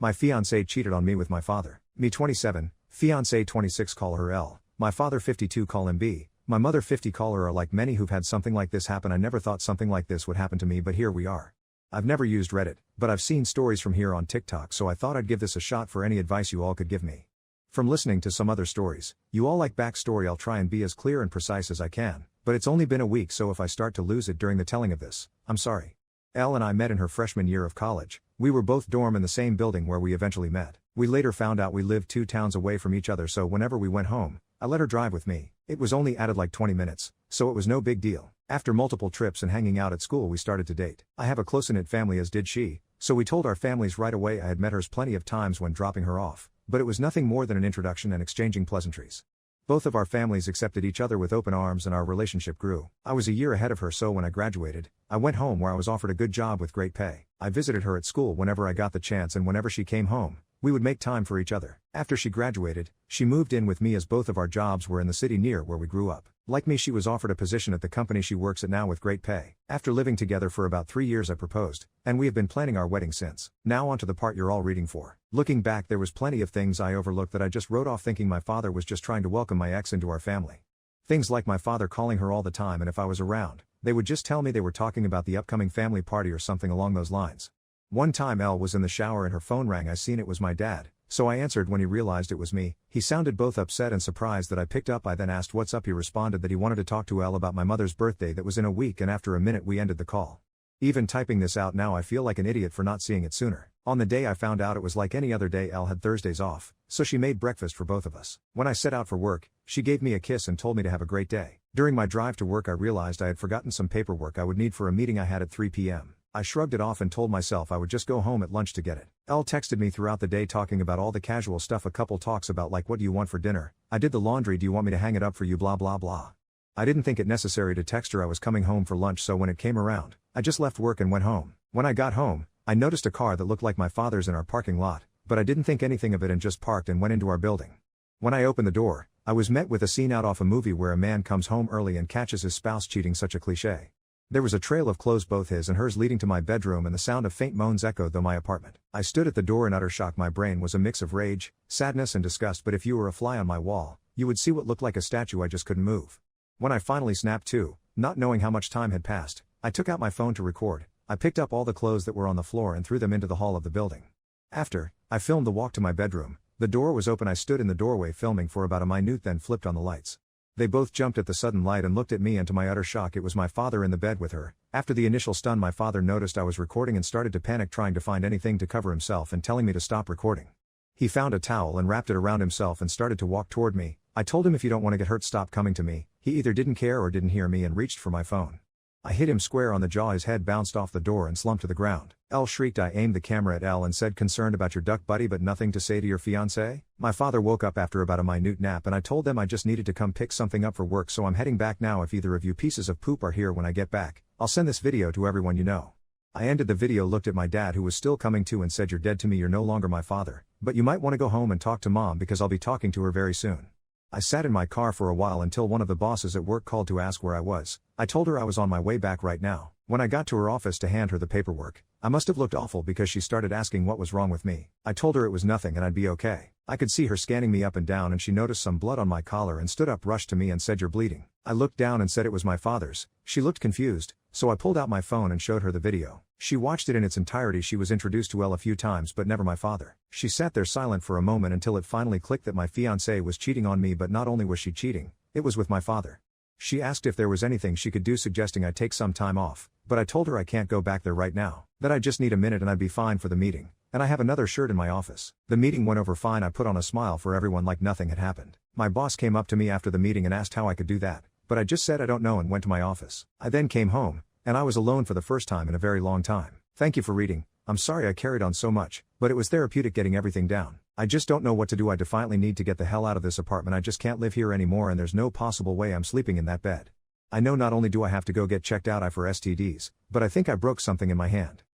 My fiance cheated on me with my father. Me 27, fiance 26 call her L. My father 52 call him B. My mother 50 call her A. Like many who've had something like this happen, I never thought something like this would happen to me, but here we are. I've never used Reddit, but I've seen stories from here on TikTok, so I thought I'd give this a shot for any advice you all could give me. From listening to some other stories, you all like backstory. I'll try and be as clear and precise as I can, but it's only been a week, so if I start to lose it during the telling of this, I'm sorry. Elle and I met in her freshman year of college. We were both dorm in the same building where we eventually met. We later found out we lived 2 towns away from each other, so whenever we went home, I let her drive with me. It was only added like 20 minutes, so it was no big deal. After multiple trips and hanging out at school, we started to date. I have a close-knit family, as did she, so we told our families right away. I had met hers plenty of times when dropping her off, but it was nothing more than an introduction and exchanging pleasantries. Both of our families accepted each other with open arms and our relationship grew. I was a year ahead of her, so when I graduated, I went home where I was offered a good job with great pay. I visited her at school whenever I got the chance, and whenever she came home, we would make time for each other. After she graduated, she moved in with me as both of our jobs were in the city near where we grew up. Like me, she was offered a position at the company she works at now with great pay. After living together for about 3 years, I proposed, and we have been planning our wedding since. Now on to the part you're all reading for. Looking back, there was plenty of things I overlooked that I just wrote off, thinking my father was just trying to welcome my ex into our family. Things like my father calling her all the time, and if I was around, they would just tell me they were talking about the upcoming family party or something along those lines. One time Elle was in the shower and her phone rang. I seen it was my dad, so I answered. When he realized it was me, he sounded both upset and surprised that I picked up. I then asked what's up. He responded that he wanted to talk to Elle about my mother's birthday that was in a week, and after a minute we ended the call. Even typing this out now, I feel like an idiot for not seeing it sooner. On the day I found out, it was like any other day. Elle had Thursdays off, so she made breakfast for both of us. When I set out for work, she gave me a kiss and told me to have a great day. During my drive to work, I realized I had forgotten some paperwork I would need for a meeting I had at 3 p.m. I shrugged it off and told myself I would just go home at lunch to get it. Elle texted me throughout the day talking about all the casual stuff a couple talks about, like what do you want for dinner? I did the laundry, do you want me to hang it up for you, blah blah blah. I didn't think it necessary to text her I was coming home for lunch, so when it came around, I just left work and went home. When I got home, I noticed a car that looked like my father's in our parking lot, but I didn't think anything of it and just parked and went into our building. When I opened the door, I was met with a scene out of a movie where a man comes home early and catches his spouse cheating. Such a cliche. There was a trail of clothes, both his and hers, leading to my bedroom, and the sound of faint moans echoed through my apartment. I stood at the door in utter shock. My brain was a mix of rage, sadness and disgust, but if you were a fly on my wall, you would see what looked like a statue. I just couldn't move. When I finally snapped to, not knowing how much time had passed, I took out my phone to record. I picked up all the clothes that were on the floor and threw them into the hall of the building. After, I filmed the walk to my bedroom. The door was open. I stood in the doorway filming for about a minute, then flipped on the lights. They both jumped at the sudden light and looked at me, and to my utter shock, it was my father in the bed with her. After the initial stun, my father noticed I was recording and started to panic, trying to find anything to cover himself and telling me to stop recording. He found a towel and wrapped it around himself and started to walk toward me. I told him, if you don't want to get hurt, stop coming to me. He either didn't care or didn't hear me and reached for my phone. I hit him square on the jaw. His head bounced off the door and slumped to the ground. Elle shrieked. I aimed the camera at Elle and said, concerned about your duck buddy, but nothing to say to your fiancé? My father woke up after about a minute nap, and I told them I just needed to come pick something up for work, so I'm heading back now. If either of you pieces of poop are here when I get back, I'll send this video to everyone you know. I ended the video, looked at my dad, who was still coming to, and said, you're dead to me. You're no longer my father, but you might want to go home and talk to mom, because I'll be talking to her very soon. I sat in my car for a while until one of the bosses at work called to ask where I was. I told her I was on my way back right now. When I got to her office to hand her the paperwork, I must have looked awful because she started asking what was wrong with me. I told her it was nothing and I'd be okay. I could see her scanning me up and down, and she noticed some blood on my collar and stood up, rushed to me and said, you're bleeding. I looked down and said it was my father's. She looked confused, so I pulled out my phone and showed her the video. She watched it in its entirety. She was introduced to Elle a few times, but never my father. She sat there silent for a moment until it finally clicked that my fiancé was cheating on me, but not only was she cheating, it was with my father. She asked if there was anything she could do, suggesting I take some time off, but I told her I can't go back there right now, that I just need a minute and I'd be fine for the meeting, and I have another shirt in my office. The meeting went over fine. I put on a smile for everyone like nothing had happened. My boss came up to me after the meeting and asked how I could do that, but I just said I don't know and went to my office. I then came home, and I was alone for the first time in a very long time. Thank you for reading. I'm sorry I carried on so much, but it was therapeutic getting everything down. I just don't know what to do. I defiantly need to get the hell out of this apartment. I just can't live here anymore, and there's no possible way I'm sleeping in that bed. I know not only do I have to go get checked out for STDs, but I think I broke something in my hand.